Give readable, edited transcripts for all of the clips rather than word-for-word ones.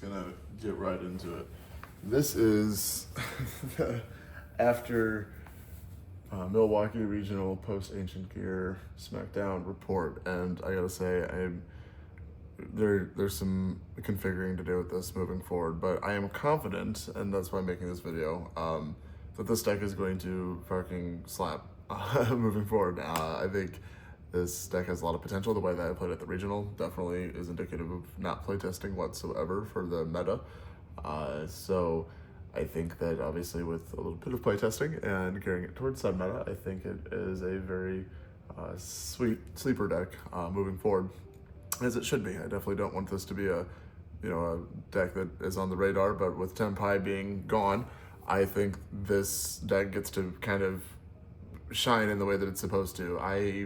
gonna get right into it. This is after Milwaukee Regional post Ancient Gear SmackDown report, and I gotta say there's some configuring to do with this moving forward, but I am confident, and that's why I'm making this video, that this deck is going to fucking slap moving forward. I think this deck has a lot of potential. The way that I played at the regional definitely is indicative of not playtesting whatsoever for the meta. So I think that obviously with a little bit of playtesting and carrying it towards sub meta, I think it is a very sweet sleeper deck moving forward, as it should be. I definitely don't want this to be a deck that is on the radar, but with Tenpai being gone, I think this deck gets to kind of shine in the way that it's supposed to.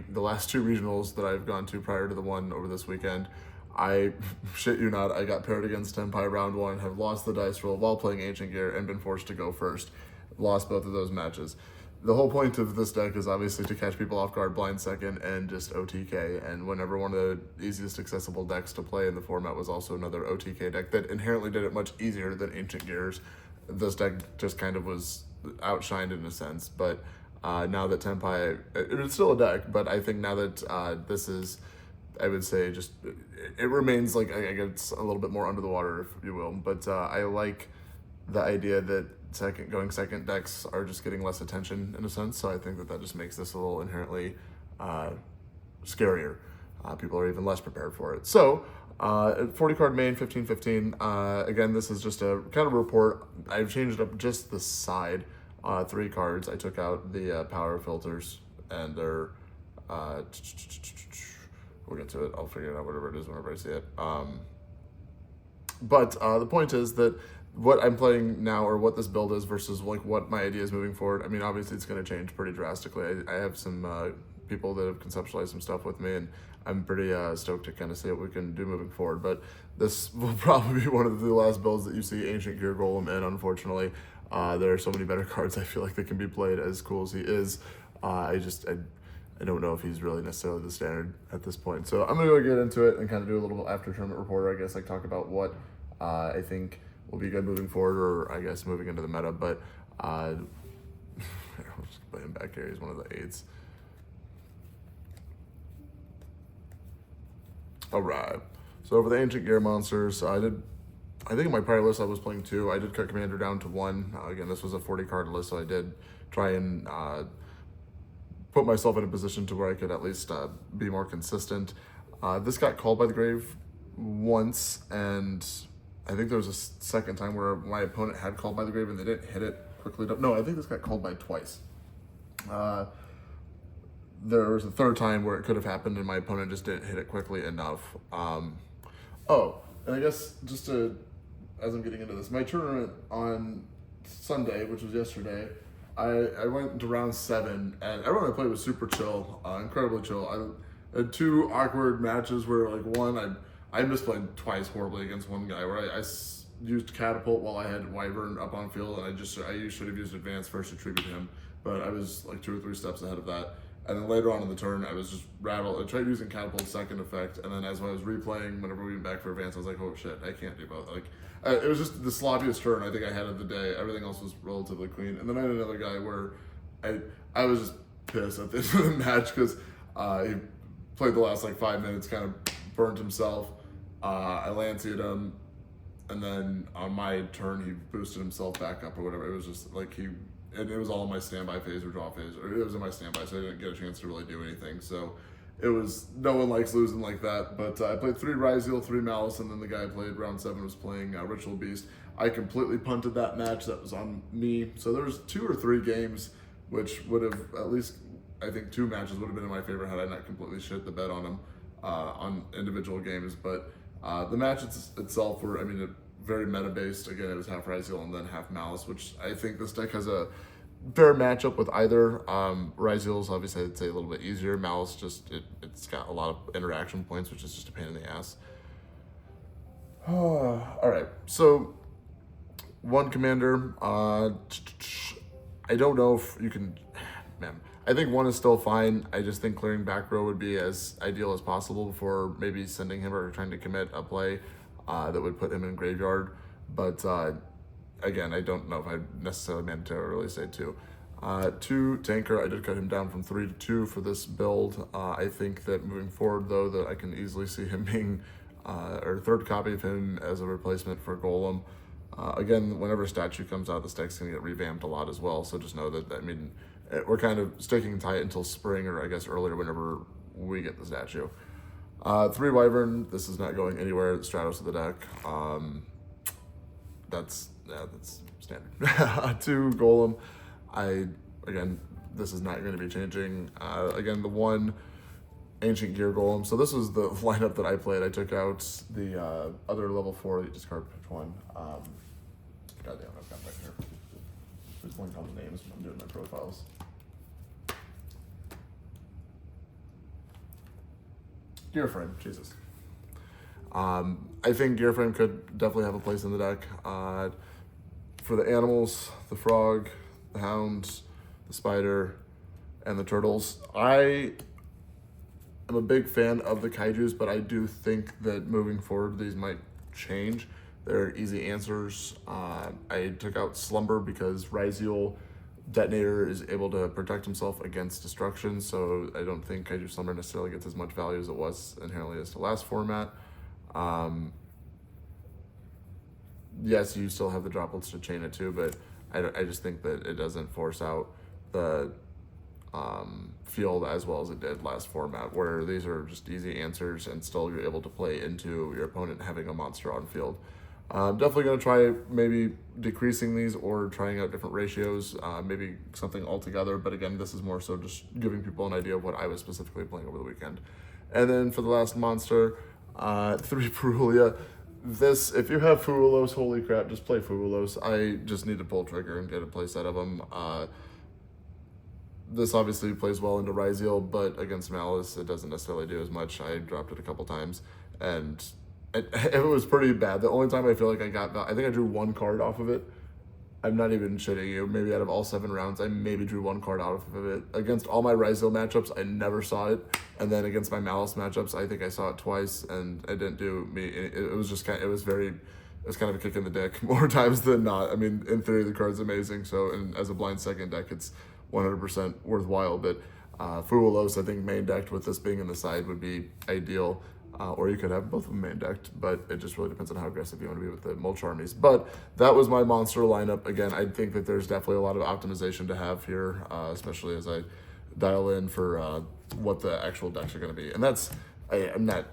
The last two regionals that I've gone to prior to the one over this weekend, I shit you not, I got paired against Tenpai round one, have lost the dice roll while playing Ancient Gear and been forced to go first. Lost both of those matches. The whole point of this deck is obviously to catch people off guard blind second and just OTK, and whenever one of the easiest accessible decks to play in the format was also another OTK deck that inherently did it much easier than Ancient Gears, this deck just kind of was outshined in a sense. But now that Tenpai, it's still a deck, but I think now that this is, I would say, just, it remains like, I guess, a little bit more under the water, if you will. But I like the idea that going second decks are just getting less attention in a sense. So I think that just makes this a little inherently scarier. People are even less prepared for it. So 40 card main, 15/15. Again, this is just a kind of report. I've changed up just the side. 3 cards. I took out the power filters, and they're we'll get to it. I'll figure it out, whatever it is, whenever I see it. But the point is that what I'm playing now, or what this build is versus like what my idea is moving forward, I mean, obviously it's going to change pretty drastically. I have some people that have conceptualized some stuff with me, and I'm pretty stoked to kind of see what we can do moving forward. But this will probably be one of the last builds that you see Ancient Gear Golem in, unfortunately. There are so many better cards I feel like that can be played as cool as he is. I don't know if he's really necessarily the standard at this point. So I'm going to go get into it and kind of do a little after tournament reporter, I guess, like talk about what I think will be good moving forward, or I guess moving into the meta. But I'll just play him back here. He's one of the 8s. All right. So over the Ancient Gear monsters, I think in my prior list I was playing 2. I did cut Commander down to 1. Again, this was a 40 card list, so I did try and put myself in a position to where I could at least be more consistent. This got called by the grave once, and I think there was a second time where my opponent had called by the grave and they didn't hit it quickly. No, I think this got called by twice. There was a third time where it could have happened and my opponent just didn't hit it quickly enough. Oh, and I guess just to, as I'm getting into this, my tournament on Sunday, which was yesterday, I went into round 7, and everyone I played was super chill, incredibly chill. I had 2 awkward matches where, like, one, I misplayed twice horribly against one guy where I used Catapult while I had Wyvern up on field, and I should have used Advance first to tribute him, but I was like 2 or 3 steps ahead of that. And then later on in the turn, I was just rattled. I tried using Catapult's second effect, and then as I was replaying, whenever we went back for Advance, I was like, oh shit, I can't do both. Like, it was just the sloppiest turn I think I had of the day. Everything else was relatively clean. And then I had another guy where I was just pissed at the end of the match because he played the last like 5 minutes, kind of burned himself. I Lancia'd him, and then on my turn, he boosted himself back up or whatever. It was just like and it was all in my standby phase or draw phase, or it was in my standby, so I didn't get a chance to really do anything. So it was, no one likes losing like that. But I played 3 Ryzeal, 3 Malice, and then the guy I played round 7 was playing Ritual Beast. I completely punted that match. That was on me. So there was 2 or 3 games, which would have, at least, I think 2 matches would have been in my favor had I not completely shit the bed on them on individual games. But the match itself were, I mean, very meta-based. Again, it was half Ryzeal and then half Malice, which I think this deck has a fair matchup with either. Ryzeal's obviously, I'd say, a little bit easier. Malice, just, it's got a lot of interaction points, which is just a pain in the ass. All right, so 1 commander. I don't know if you can, man. I think 1 is still fine. I just think clearing back row would be as ideal as possible before maybe sending him or trying to commit a play. that would put him in graveyard. But again, I don't know if I necessarily meant to really say 2. 2 tanker, I did cut him down from 3 to 2 for this build. I think that moving forward, though, that I can easily see him being, or third copy of him as a replacement for Golem. Again, whenever a statue comes out, the deck's going to get revamped a lot as well, so just know that, I mean, we're kind of sticking tight until spring, or I guess earlier whenever we get the statue. 3 Wyvern, this is not going anywhere, the Stratos of the deck. That's standard. 2 Golem, again, this is not going to be changing. Again, the 1 Ancient Gear Golem. So this was the lineup that I played. I took out the other level 4, you discard which one. Goddamn, I've got back here. Just blank on the names when I'm doing my profiles. Gearframe, Jesus. I think Gearframe could definitely have a place in the deck. For the animals, the frog, the hound, the spider, and the turtles. I am a big fan of the kaijus, but I do think that moving forward, these might change. They're easy answers. I took out Slumber because Ryziel Detonator is able to protect himself against destruction, so I don't think Kaiju Slumber necessarily gets as much value as it was inherently as the last format. Yes, you still have the droplets to chain it too, but I just think that it doesn't force out the field as well as it did last format, where these are just easy answers and still you're able to play into your opponent having a monster on field. Definitely going to try maybe decreasing these or trying out different ratios, maybe something altogether. But again, this is more so just giving people an idea of what I was specifically playing over the weekend. And then for the last monster, 3 Furulia. This, if you have Furulos, holy crap, just play Furulos. I just need to pull trigger and get a playset of them. This obviously plays well into Ryziel, but against Malice, it doesn't necessarily do as much. I dropped it a couple times, and it was pretty bad. The only time I feel like I think I drew 1 card off of it. I'm not even shitting you. Maybe out of all 7 rounds, I maybe drew 1 card out of it. Against all my Ryziel matchups, I never saw it. And then against my Malice matchups, I think I saw it twice, and it didn't do me. It was just kind of, it was kind of a kick in the dick more times than not. I mean, in theory, the card's amazing. So, and as a blind second deck, it's 100% worthwhile. But Furulos, I think main decked with this being in the side would be ideal. Or you could have both of them main decked, but it just really depends on how aggressive you want to be with the mulch armies. But that was my monster lineup. Again, I think that there's definitely a lot of optimization to have here, especially as I dial in for what the actual decks are going to be. And that's, I'm not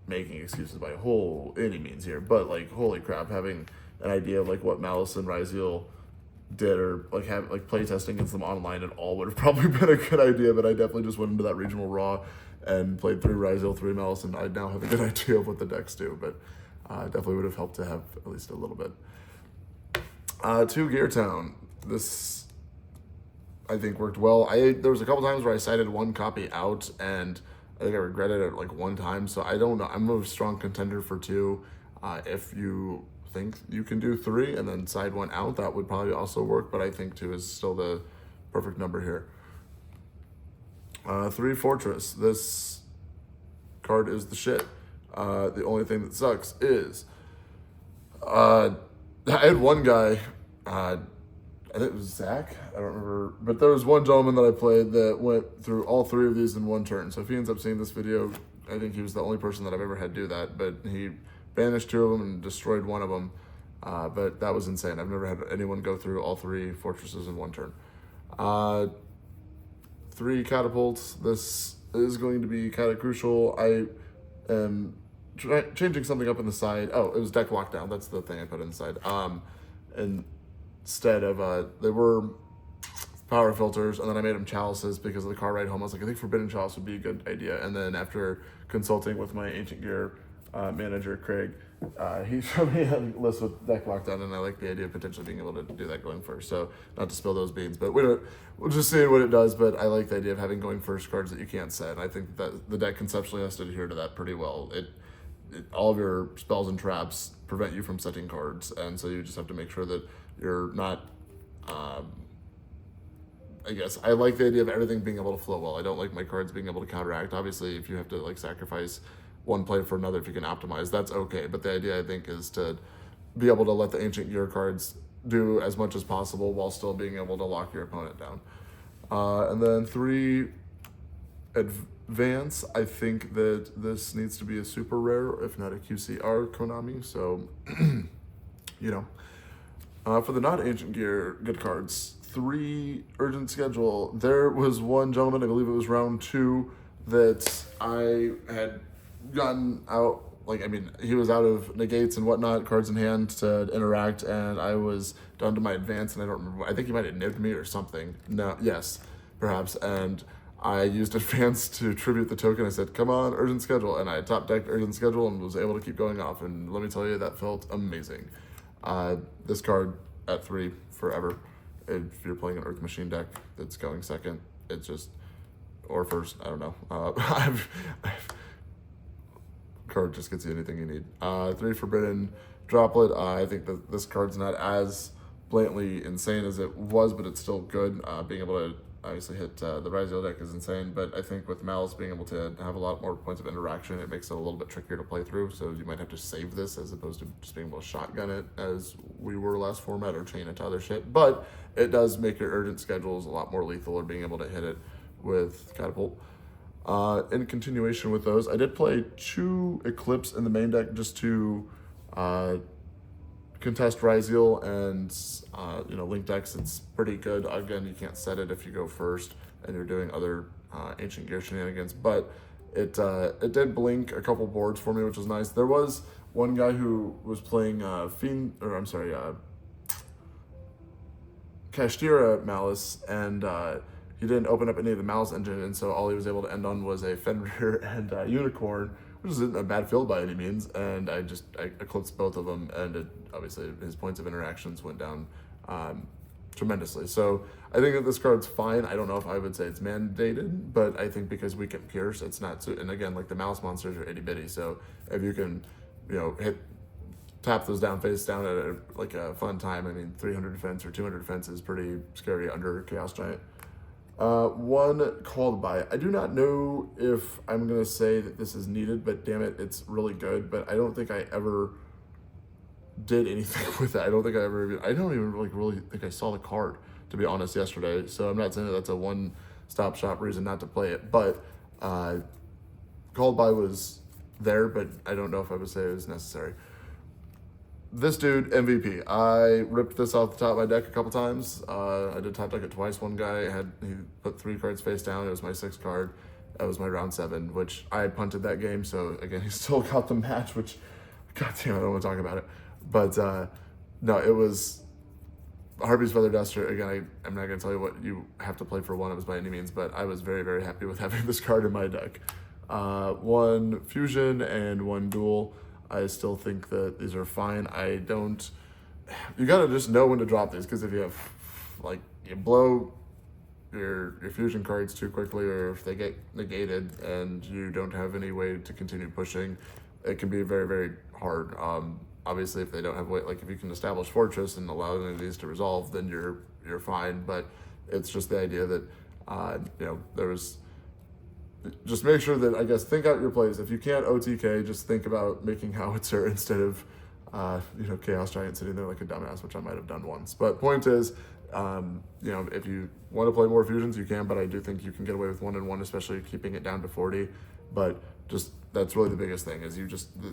making excuses by any means here, but like, holy crap, having an idea of like what Malice and Ryziel did, or like have like playtesting against them online at all would have probably been a good idea. But I definitely just went into that regional raw and played 3 Ryziel, 3 Malice, and I now have a good idea of what the decks do, but definitely would have helped to have at least a little bit. 2 Gear Town. This, I think, worked well. There was a couple times where I cited 1 copy out, and I think I regretted it like 1 time, so I don't know. I'm a strong contender for 2. If you think you can do 3 and then side 1 out, that would probably also work, but I think 2 is still the perfect number here. 3 Fortress. This card is the shit. The only thing that sucks is I had one guy, I think it was Zach, I don't remember, but there was one gentleman that I played that went through all 3 of these in 1 turn. So if he ends up seeing this video, I think he was the only person that I've ever had do that, but he banished 2 of them and destroyed 1 of them. But that was insane. I've never had anyone go through all 3 fortresses in 1 turn. 3 catapults. This is going to be kind of crucial. I am changing something up in the side. Oh, it was deck lockdown. That's the thing I put inside. Instead of, they were power filters, and then I made them chalices because of the car ride home. I was like, I think Forbidden Chalice would be a good idea. And then after consulting with my Ancient Gear manager, Craig, he showed me a list with deck lockdown, and I like the idea of potentially being able to do that going first. So not to spill those beans, but we'll just see what it does. But I like the idea of having going first cards that you can't set. And I think that the deck conceptually has to adhere to that pretty well. All of your spells and traps prevent you from setting cards, and so you just have to make sure that you're not. I guess I like the idea of everything being able to flow well. I don't like my cards being able to counteract. Obviously, if you have to like sacrifice one play for another if you can optimize. That's okay. But the idea, I think, is to be able to let the Ancient Gear cards do as much as possible while still being able to lock your opponent down. And then 3 Advance. I think that this needs to be a super rare, if not a QCR Konami. So, you know. For the not Ancient Gear good cards, 3 Urgent Schedule. There was one gentleman, I believe it was round 2, that I had gotten out. Like, I mean, he was out of negates and whatnot, cards in hand to interact, and I was down to my advance, and I don't remember. I think he might have nibbed me or something. No, yes, perhaps. And I used advance to tribute the token. I said, "Come on, Urgent Schedule," and I top decked Urgent Schedule and was able to keep going off. And let me tell you, that felt amazing. This card at 3 forever. If you're playing an Earth Machine deck that's going second, it's just, or first, I don't know. Card just gets you anything you need. 3 Forbidden Droplet. I think that this card's not as blatantly insane as it was, but it's still good. Being able to obviously hit the Raziel deck is insane, but I think with Malice being able to have a lot more points of interaction, it makes it a little bit trickier to play through, so you might have to save this as opposed to just being able to shotgun it as we were last format or chain it to other shit. But it does make your Urgent Schedules a lot more lethal, or being able to hit it with Catapult. In continuation with those, I did play 2 Eclipse in the main deck just to contest Raziel and Link decks. It's pretty good. Again, you can't set it if you go first and you're doing other Ancient Gear shenanigans, but it did blink a couple boards for me, which was nice. There was one guy who was playing Kashtira Malice, and he didn't open up any of the Malice engine, and so all he was able to end on was a Fenrir and Unicorn, which isn't a bad field by any means, and I eclipsed both of them, and obviously his points of interactions went down tremendously. So I think that this card's fine. I don't know if I would say it's mandated, but I think because we can pierce, it's not so, and again, like the Malice monsters are itty bitty, so if you can, tap those down face down at a fun time. I mean, 300 defense or 200 defense is pretty scary under Chaos Giant. 1 Called By. I do not know if I'm going to say that this is needed, but damn it, it's really good. But I don't think I ever did anything with it. I don't even really think I saw the card, to be honest, yesterday. So I'm not saying that that's a one-stop shop reason not to play it. But Called By was there, but I don't know if I would say it was necessary. This dude, MVP. I ripped this off the top of my deck a couple times. I did top deck it twice. One guy he put 3 cards face down. It was my 6th card. That was my round 7, which I punted that game. So again, he still got the match, which, goddamn, I don't want to talk about it. But no, it was Harpy's Feather Duster. Again, I'm not going to tell you what you have to play for 1 of us by any means, but I was very, very happy with having this card in my deck. 1 Fusion and 1 Duel. I still think that these are fine. You gotta just know when to drop these, because if you have, you blow your fusion cards too quickly, or if they get negated and you don't have any way to continue pushing, it can be very, very hard. Obviously, if they don't have way, if you can establish Fortress and allow any of these to resolve, then you're fine. But it's just the idea that, just make sure that, think out your plays. If you can't OTK, just think about making Howitzer instead of, Chaos Giant sitting there like a dumbass, which I might have done once. But point is, if you want to play more fusions, you can, but I do think you can get away with 1-1, especially keeping it down to 40. But just, that's really the biggest thing, is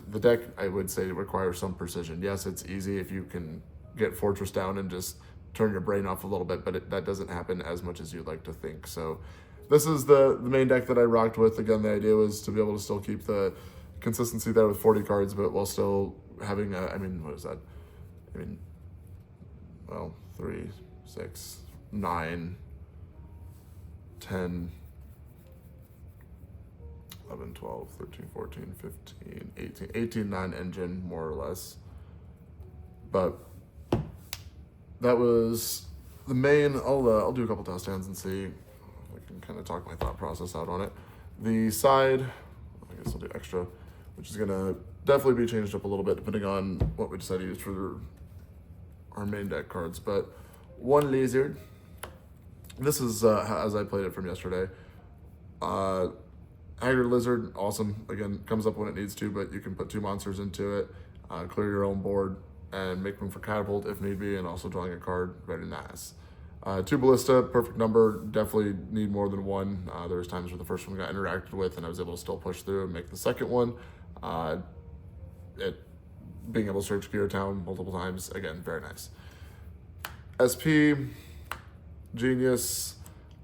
the deck, I would say, requires some precision. Yes, it's easy if you can get Fortress down and just turn your brain off a little bit, but that doesn't happen as much as you'd like to think. So this is the main deck that I rocked with. Again, the idea was to be able to still keep the consistency there with 40 cards, but while still having what is that? 3, 6, 9, 10, 11, 12, 13, 14, 15, 18, 9 engine, more or less. But that was the main. I'll do a couple test hands and see. I can kind of talk my thought process out on it. The side, I guess I'll do extra, which is going to definitely be changed up a little bit depending on what we decide to use for our main deck cards. But 1 Lizard. This is as I played it from yesterday. Haggard Lizard, awesome. Again, comes up when it needs to, but you can put 2 monsters into it, clear your own board, and make room for Catapult if need be, and also drawing a card, very nice. 2 Ballista, perfect number, definitely need more than 1. There was times where the first one got interacted with and I was able to still push through and make the second one. Being able to search Gear Town multiple times, again, very nice. SP, Genius,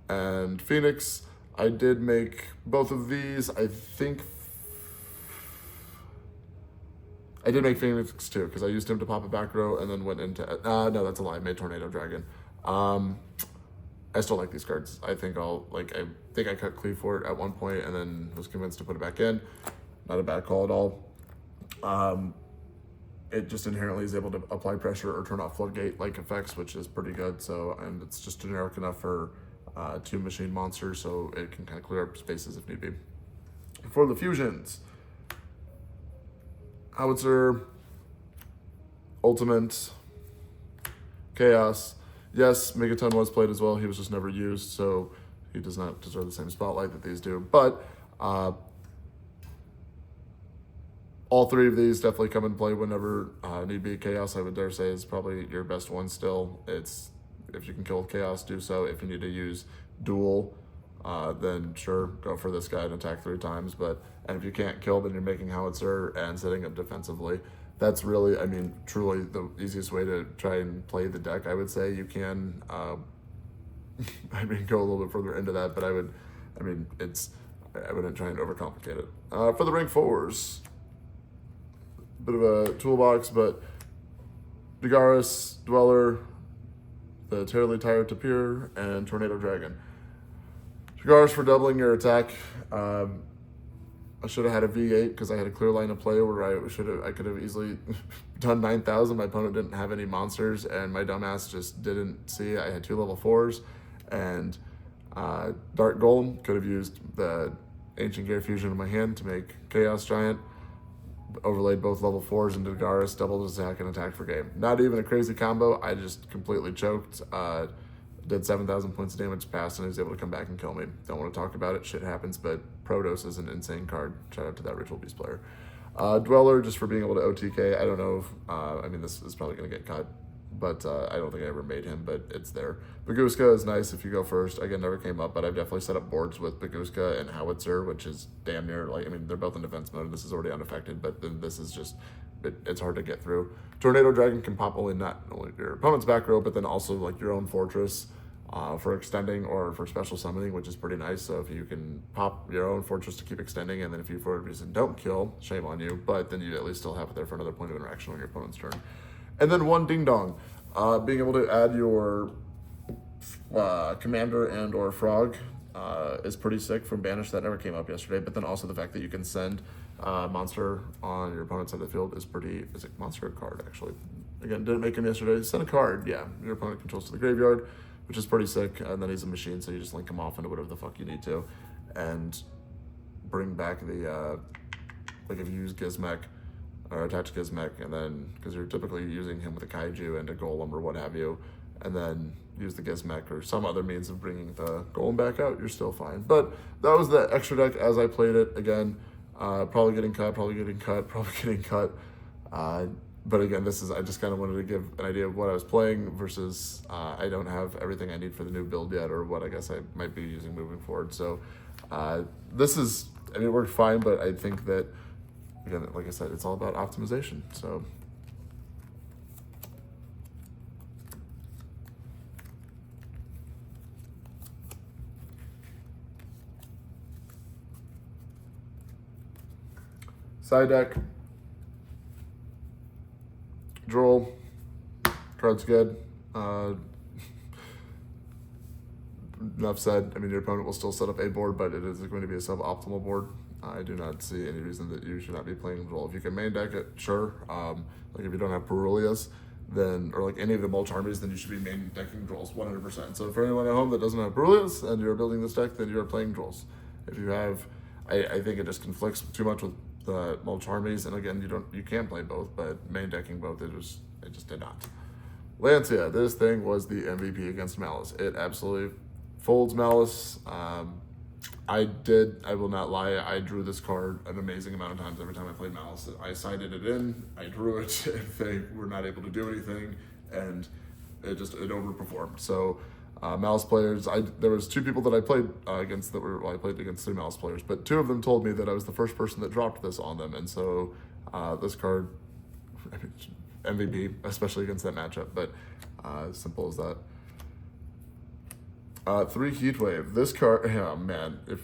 and Phoenix. I did make both of these. I think I did make Phoenix too, because I used him to pop a back row and then went into, no, that's a lie, I made Tornado Dragon. I still like these cards. I think I cut Cleave for it at one point and then was convinced to put it back in. Not a bad call at all. It just inherently is able to apply pressure or turn off floodgate-like effects, which is pretty good. So, and it's just generic enough for 2 machine monsters, so it can kind of clear up spaces if need be. For the fusions, Howitzer, Ultimate, Chaos. Yes, Megaton was played as well. He was just never used, so he does not deserve the same spotlight that these do. But all 3 of these definitely come and play whenever need be. Chaos, I would dare say, is probably your best one still. It's, if you can kill with Chaos, do so. If you need to use Duel, then sure, go for this guy and attack 3 times. And if you can't kill, then you're making Howitzer and setting up defensively. That's really, I mean, truly the easiest way to try and play the deck, I would say. You can, I mean, go a little bit further into that, but I wouldn't try and overcomplicate it. For the rank 4s, bit of a toolbox, but Dagaris, Dweller, the Terribly Tired Tapir, and Tornado Dragon. Dagaris for doubling your attack. I should have had a V8 because I had a clear line of play where I could have easily done 9,000. My opponent didn't have any monsters, and my dumbass just didn't see. I had 2 level 4s, and Dark Golem could have used the Ancient Gear Fusion in my hand to make Chaos Giant. Overlaid both level 4s into Dagaris, doubled his attack and attack for game. Not even a crazy combo. I just completely choked. Did 7,000 points of damage, passed, and he was able to come back and kill me. Don't want to talk about it. Shit happens, but Protos is an insane card. Shout out to that Ritual Beast player. Dweller, just for being able to OTK. I don't know if, I mean, this is probably going to get cut, but I don't think I ever made him, but it's there. Baguska is nice if you go first. Again, never came up, but I've definitely set up boards with Baguska and Howitzer, which is damn near, like, I mean, they're both in defense mode. This is already unaffected, but then this is just, it's hard to get through. Tornado Dragon can pop not only your opponent's back row, but then also like your own fortress for extending or for special summoning, which is pretty nice. So if you can pop your own fortress to keep extending, and then if you for a reason don't kill, shame on you, but then you at least still have it there for another point of interaction on your opponent's turn. And then 1 Ding Dong, being able to add your commander and or frog is pretty sick from Banish. That never came up yesterday, but then also the fact that you can send monster on your opponent's side of the field is a monster card, actually. Again, didn't make him yesterday. Send a card, yeah. Your opponent controls to the graveyard, which is pretty sick, and then he's a machine, so you just link him off into whatever the fuck you need to, and bring back the, like if you use Gizmek, or attach Gizmek, and then, because you're typically using him with a Kaiju and a Golem or what have you, and then use the Gizmek or some other means of bringing the Golem back out, you're still fine. But that was the extra deck as I played it. Again, probably getting cut. But again, I just kind of wanted to give an idea of what I was playing versus I don't have everything I need for the new build yet, or what I guess I might be using moving forward. So it worked fine, but I think that, again, like I said, it's all about optimization. So side deck, Droll, card's good. Enough said. I mean, your opponent will still set up a board, but it is going to be a suboptimal board. I do not see any reason that you should not be playing Droll. If you can main deck it, sure. Like if you don't have Perulias, then, or like any of the mulch armies, then you should be main decking Drolls 100%. So for anyone at home that doesn't have Perulias and you're building this deck, then you're playing Drolls. If you have, I think it just conflicts too much with the mulch armies, and again, you can play both, but main decking both, it just did not. Lancia, this thing was the MVP against Malice. It absolutely folds Malice. I will not lie, I drew this card an amazing amount of times every time I played Malice. I sided it in, I drew it if they were not able to do anything, and it overperformed. So Malice players, there was 2 people that I played against that were, well, I played against 3 Malice players, but 2 of them told me that I was the first person that dropped this on them, and so this card, MVP, especially against that matchup, but as simple as that. 3 Heatwave. This card, oh man, this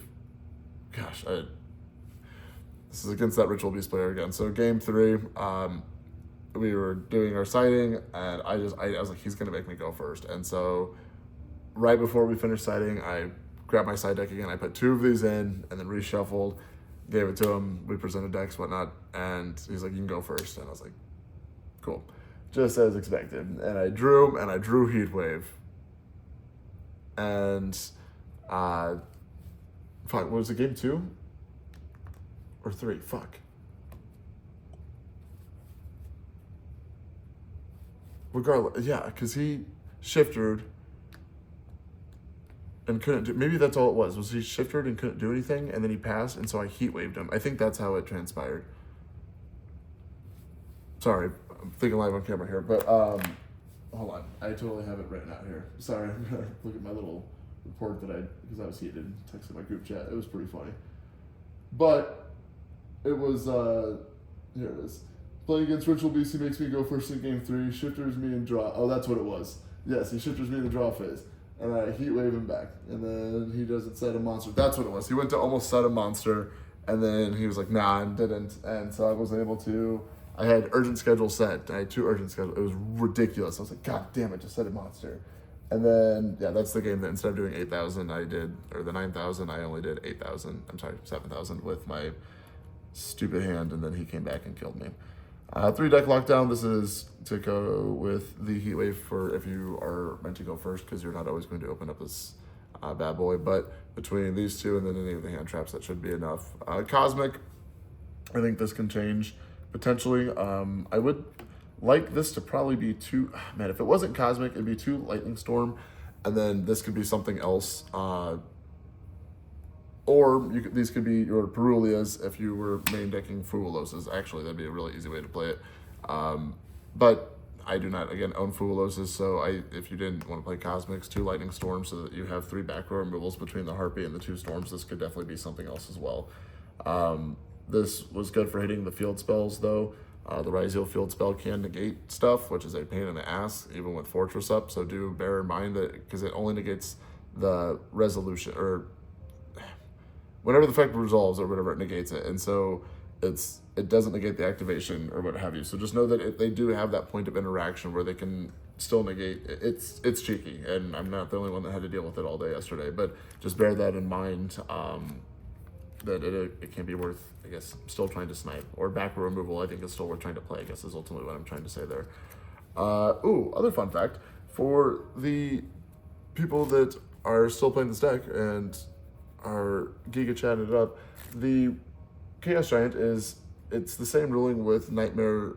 is against that Ritual Beast player again. So game 3, we were doing our sighting, and I was like, he's gonna make me go first. And so right before we finished sighting, I grabbed my side deck again. I put 2 of these in, and then reshuffled, gave it to him. We presented decks, whatnot, and he's like, you can go first. And I was like, cool, just as expected. And I drew Heatwave. And fuck, what was it, game 2 or 3? Fuck. Regardless, yeah, because he shifted and couldn't do. Maybe that's all it was. Was he shifted and couldn't do anything, and then he passed, and so I heat waved him. I think that's how it transpired. Sorry, I'm thinking live on camera here, but hold on, I totally have it written out here. Sorry, I'm gonna look at my little report because I was heated, texted my group chat. It was pretty funny. But it was, here it is. Playing against Ritual Beast, he makes me go first in game 3, shifters me and draw. Oh, that's what it was. Yes, he shifters me in the draw phase. And I heat wave him back. And then he doesn't set a monster. That's what it was. He went to almost set a monster, and then he was like, nah, and didn't. And so I wasn't able to. I had urgent schedule set. I had 2 urgent schedules. It was ridiculous. I was like, God damn it, just set a monster. And then, yeah, that's the game that instead of doing 8,000, I did, or the 9,000, I only did 8,000. I'm sorry, 7,000 with my stupid hand, and then he came back and killed me. 3 deck lockdown. This is to go with the Heatwave for if you are meant to go first, because you're not always going to open up this bad boy. But between these 2 and then any of the hand traps, that should be enough. Cosmic, I think this can change potentially. I would like this to probably be 2. Man, if it wasn't Cosmic, it'd be 2 Lightning Storm, and then this could be something else. Or these could be your Perulias if you were main decking Fuuloses. Actually, that'd be a really easy way to play it. But I do not, again, own Fuuloses, so if you didn't want to play Cosmics, 2 Lightning Storms so that you have 3 back row removals between the Harpy and the 2 Storms, this could definitely be something else as well. This was good for hitting the field spells, though. The Ryzeal field spell can negate stuff, which is a pain in the ass, even with Fortress up, so do bear in mind that, because it only negates the resolution, or whenever the effect resolves or whatever, it negates it, and so it doesn't negate the activation or what have you. So just know that they do have that point of interaction where they can still negate. It's cheeky, and I'm not the only one that had to deal with it all day yesterday. But just bear that in mind. That it can be worth, I guess, still trying to snipe, or back row removal. I think is still worth trying to play, I guess, is ultimately what I'm trying to say there. Other fun fact for the people that are still playing this deck and are Giga chatting it up, the Chaos Giant it's the same ruling with Nightmare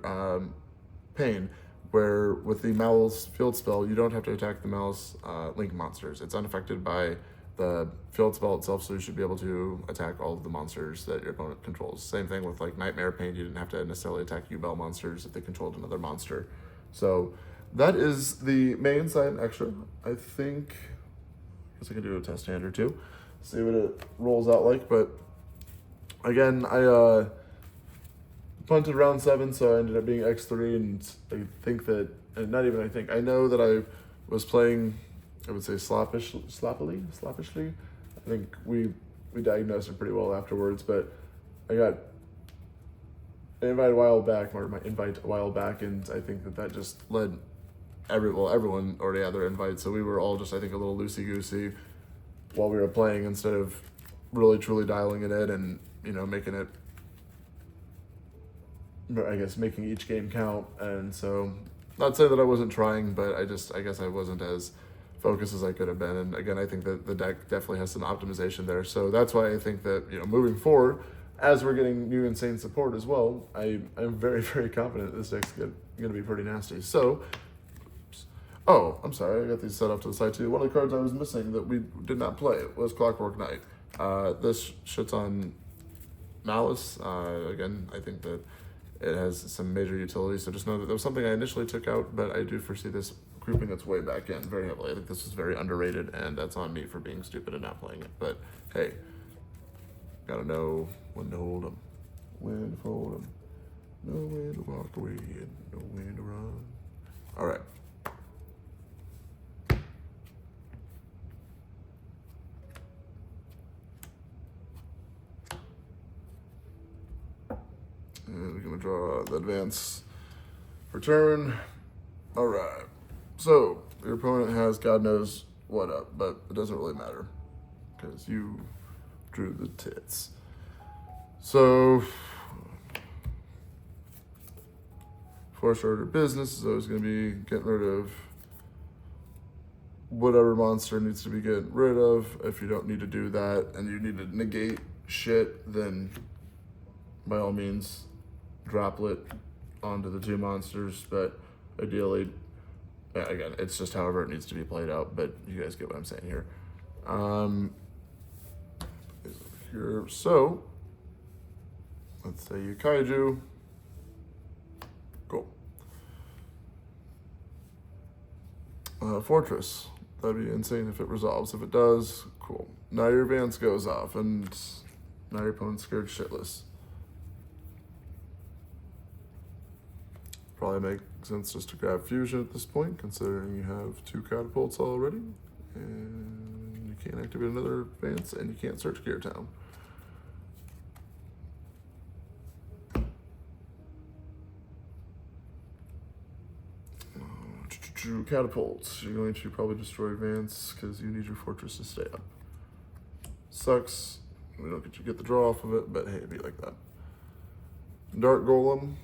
Pain, where with the Malice field spell, you don't have to attack the Malice link monsters. It's unaffected by the field spell itself, so you should be able to attack all of the monsters that your opponent controls. Same thing with like Nightmare Pain, you didn't have to necessarily attack U-Bell monsters if they controlled another monster. So that is the main side extra. I think, I guess I can do a test hand or 2, see what it rolls out like. But again, I punted round 7, so I ended up being X3, and I think that, and not even I think, I know that I was playing, I would say sloppishly. I think we diagnosed it pretty well afterwards, but I got an invite a while back, and I think that just led everyone already had their invite, so we were all just, I think, a little loosey-goosey while we were playing, instead of really truly dialing it in and, you know, making it, I guess, making each game count. And so, not saying that I wasn't trying, but I guess I wasn't as focused as I could have been. And again, I think that the deck definitely has some optimization there. So that's why I think that, you know, moving forward, as we're getting new insane support as well, I'm very, very confident this deck's going to be pretty nasty. So, oh, I'm sorry, I got these set off to the side too. One of the cards I was missing that we did not play was Clockwork Knight. This shits on Malice. Again, I think that it has some major utility, so just know that there was something I initially took out, but I do foresee this grouping its way back in very heavily. I think this is very underrated, and that's on me for being stupid and not playing it. But hey, gotta know when to hold 'em, when to fold 'em, know when to walk away, and know when to run. All right. And we're gonna draw the advance for turn. All right. So your opponent has God knows what up, but it doesn't really matter because you drew the tits. So first order of business is always going to be getting rid of whatever monster needs to be getting rid of. If you don't need to do that and you need to negate shit, then by all means droplet onto the two monsters. But ideally, again, it's just however it needs to be played out, but you guys get what I'm saying here. So let's say you kaiju. Cool. Fortress. That'd be insane if it resolves. If it does, cool. Now your advance goes off, and now your opponent's scared shitless. Probably make sense just to grab fusion at this point, considering you have 2 catapults already, and you can't activate another advance, and you can't search Gear Town. Catapults. You're going to probably destroy advance because you need your fortress to stay up. Sucks. We don't get the draw off of it, but hey, it'd be like that. Dark Golem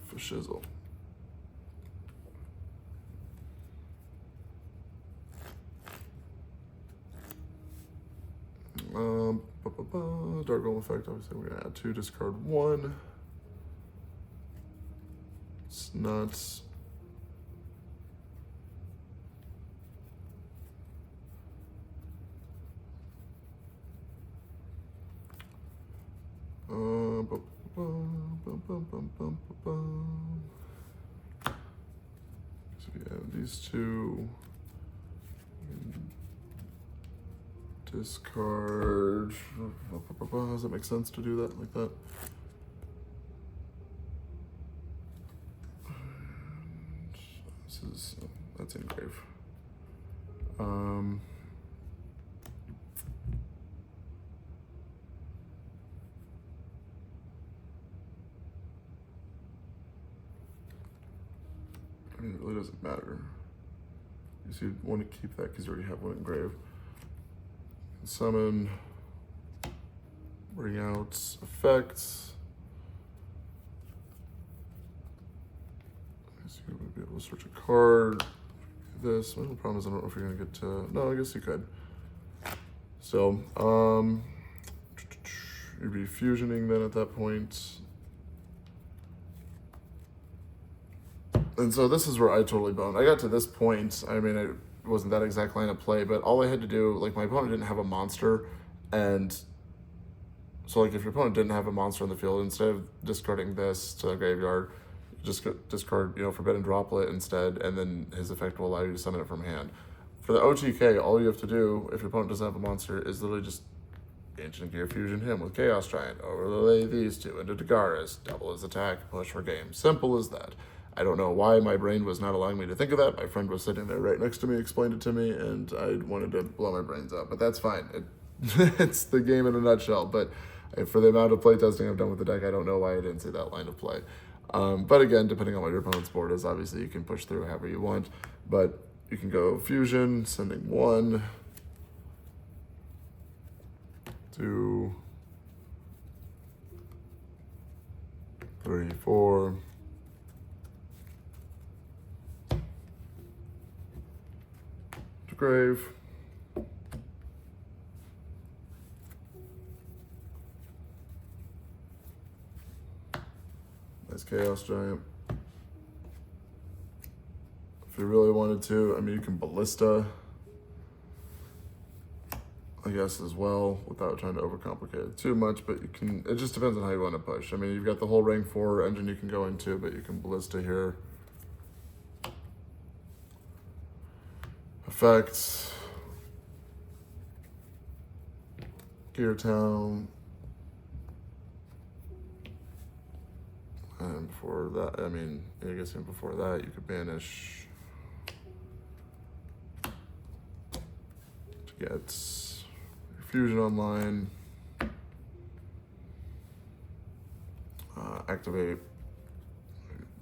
for shizzle. Dark Golem effect, obviously we're gonna add 2, discard 1. It's nuts. So we have these 2. Discard. Does it make sense to do that like that? That's engrave. I mean, it really doesn't matter. You see, you want to keep that because you already have one engrave. Summon, bring out effects. So you would be able to search a card. This. Well, the problem is I don't know if you're gonna get to. No, I guess you could. So, you'd be fusioning then at that point. And so this is where I totally boned. I got to this point, I mean, it wasn't that exact line of play, but all I had to do, like my opponent didn't have a monster, and so like if your opponent didn't have a monster on the field, instead of discarding this to the graveyard, just discard, Forbidden Droplet instead, and then his effect will allow you to summon it from hand. For the OTK, all you have to do, if your opponent doesn't have a monster, is literally just Ancient Gear Fusion him with Chaos Giant, overlay these 2 into Dagaris, double his attack, push for game. Simple as that. I don't know why my brain was not allowing me to think of that. My friend was sitting there right next to me, explained it to me, and I wanted to blow my brains out. But that's fine. It's the game in a nutshell. But for the amount of playtesting I've done with the deck, I don't know why I didn't see that line of play. But again, depending on what your opponent's board is, obviously you can push through however you want. But you can go Fusion, sending 1, 2, 3, 4. Grave. Nice Chaos Giant. If you really wanted to, I mean, you can Ballista. Like, guess, as well, without trying to overcomplicate it too much, but you can, it just depends on how you want to push. I mean, you've got the whole rank 4 engine you can go into, but you can Ballista here. Effects. Gear Town. And before that, I mean, I guess even before that, you could banish to get Fusion online. Activate,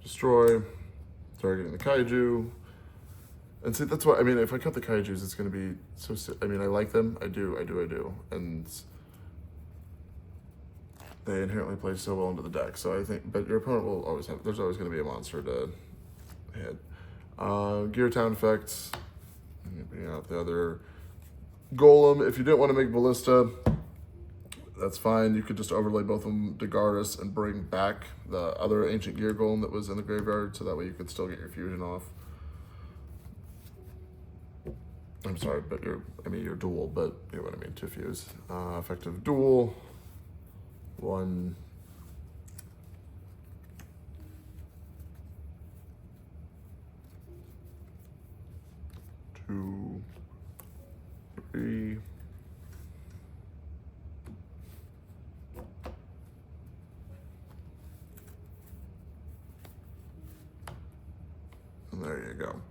destroy, targeting the kaiju. And see, that's why, I mean, if I cut the kaijus, it's going to be so, I mean, I like them. I do. And they inherently play so well into the deck. So I think, but your opponent will always have, there's always going to be a monster to hit. Gear Town effects. Bring out the other Golem. If you didn't want to make Ballista, that's fine. You could just overlay both of them to Gardas and bring back the other Ancient Gear Golem that was in the graveyard, so that way you could still get your fusion off. I'm sorry, but your duel, but you know what I mean, to fuse. Effective duel. 1. 2. 3. And there you go.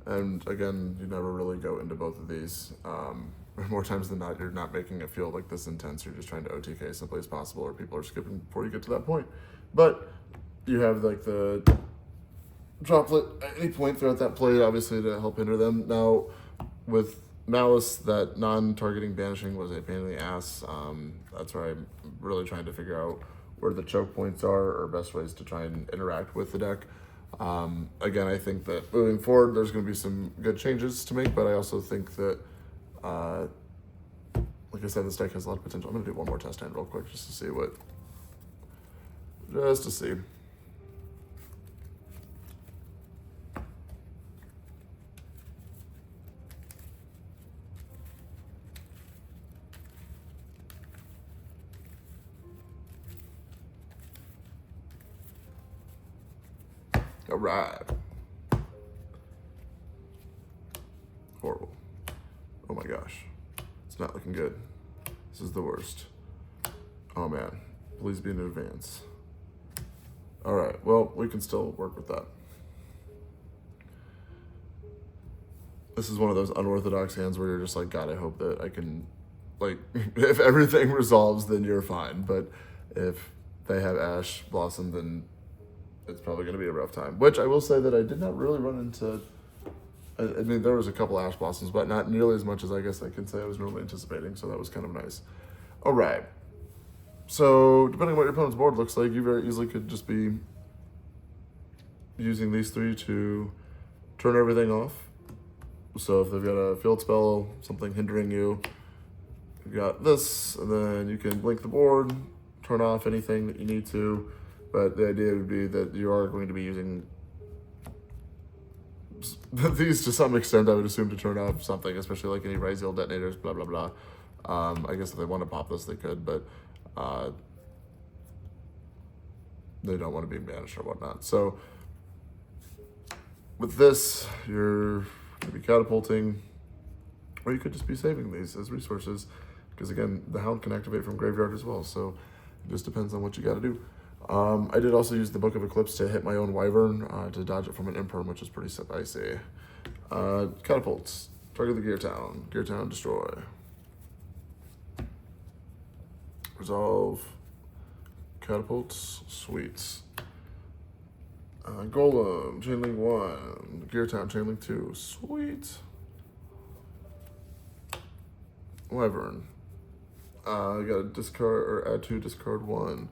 And again, you never really go into both of these. More times than not, you're not making it feel like this intense. You're just trying to OTK as simply as possible, or people are skipping before you get to that point. But you have like the droplet at any point throughout that play, obviously, to help hinder them. Now, with Malice, that non-targeting banishing was a pain in the ass. That's where I'm really trying to figure out where the choke points are, or best ways to try and interact with the deck. Again, I think that moving forward, there's going to be some good changes to make, but I also think that, like I said, this deck has a lot of potential. I'm going to do one more test hand real quick just to see what, just to see. All right. Horrible. Oh my gosh. It's not looking good. This is the worst. Oh man. Please be in advance. All right. Well, we can still work with that. This is one of those unorthodox hands where you're just like, God, I hope that I can, like, if everything resolves, then you're fine. But if they have Ash Blossom, then it's probably going to be a rough time, which I will say that I did not really run into. I mean, there was a couple Ash Blossoms, but not nearly as much as I guess I can say I was normally anticipating, so that was kind of nice. All right. So, depending on what your opponent's board looks like, you very easily could just be using these 3 to turn everything off. So, if they've got a field spell, something hindering you, you got this, and then you can blink the board, turn off anything that you need to. But the idea would be that you are going to be using these to some extent, I would assume, to turn off something, especially like any Ryzeal detonators, blah, blah, blah. I guess if they want to pop this, they could, but they don't want to be banished or whatnot. So with this, you're going to be catapulting, or you could just be saving these as resources, because again, the Hound can activate from graveyard as well, so it just depends on what you got to do. I did also use the Book of Eclipse to hit my own Wyvern to dodge it from an Imperm, which is pretty spicy. Catapults. Target the Gear Town. Gear Town, destroy. Resolve. Catapults. Sweets. Golem. Chainlink 1. Gear Town. Chainlink 2. Sweet. Wyvern. I got to discard or add 2, discard 1.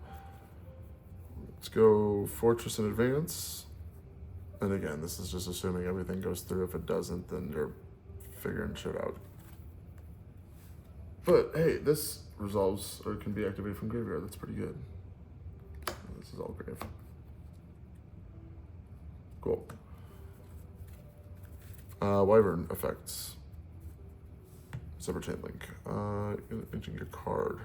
Let's go Fortress in advance. And again, this is just assuming everything goes through. If it doesn't, then you're figuring shit out. But hey, this resolves or can be activated from graveyard. That's pretty good. This is all grave. Cool. Wyvern effects. Separate chain link. Entering your card.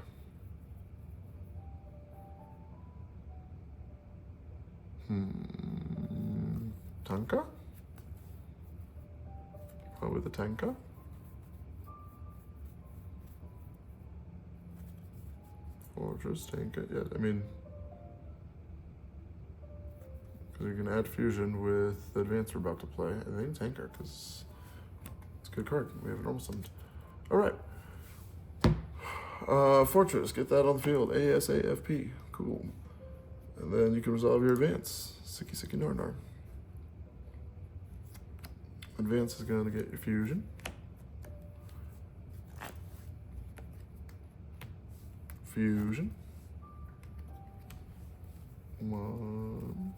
Tanka? Probably the Tanka. Fortress, Tanka. Yeah, I mean, because you can add fusion with the advance we're about to play. I think Tanker, because it's a good card. We have it normal summoned. All right. Fortress, get that on the field. ASAFP. Cool. And then you can resolve your advance. Sicky Sicky Narnar. Advance is going to get your fusion. Fusion. 1,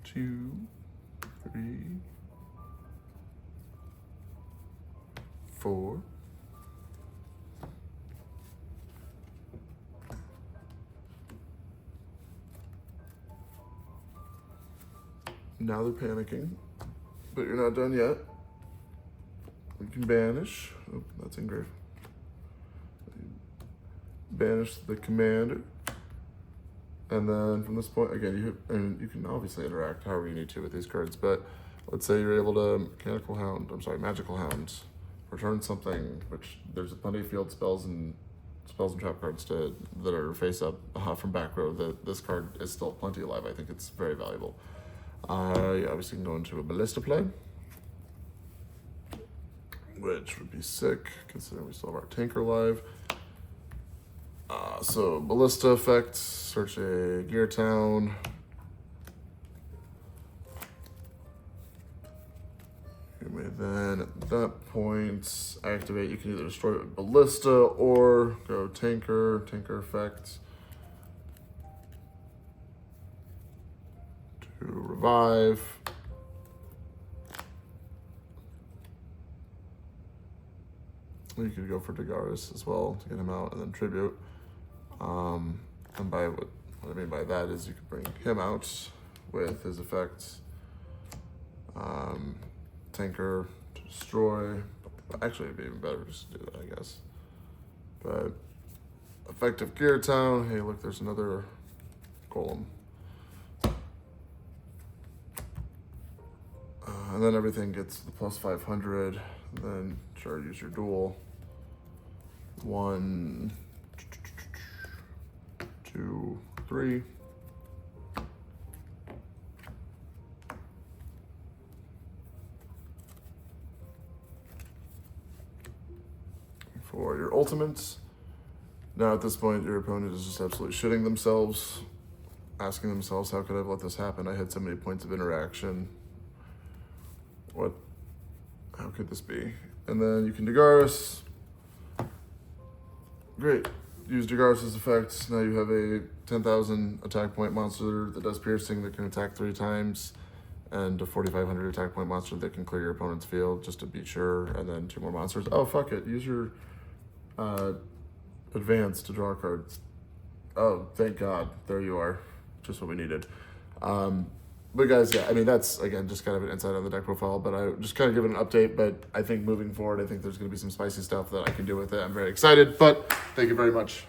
2, 3, 4. Now they're panicking, but you're not done yet. You can banish. Oh, that's engraved. Banish the commander. And then from this point, again, you can obviously interact however you need to with these cards, but let's say you're able to Magical Hound, return something, which there's plenty of field spells and trap cards that are face up from back row. This card is still plenty alive. I think it's very valuable. You obviously can go into a Ballista play, which would be sick, considering we still have our Tanker alive. So Ballista effect, search a Gear Town. You may then, at that point, activate. You can either destroy it with Ballista or go Tanker effect. To revive. You could go for Dagaris as well to get him out, and then tribute. And by what I mean by that is you could bring him out with his effect. Tanker to destroy. Actually, it'd be even better just to do that, I guess. But effective Gear Town. Hey, look, there's another golem. And then everything gets the plus 500. Then sure, use your duel. 1, 2, 3. For your ultimates. Now at this point, your opponent is just absolutely shitting themselves, asking themselves, how could I have let this happen? I had so many points of interaction. How could this be? And then you can Dagaris. Great. Use Dagaris' effect. Now you have a 10,000 attack point monster that does piercing, that can attack 3 times, and a 4,500 attack point monster that can clear your opponent's field, just to be sure, and then 2 more monsters. Oh, fuck it. Use your advance to draw cards. Oh, thank God. There you are. Just what we needed. But guys, yeah, I mean, that's, again, just kind of an insight on the deck profile, but I just kind of give it an update. But I think moving forward, I think there's going to be some spicy stuff that I can do with it. I'm very excited, but thank you very much.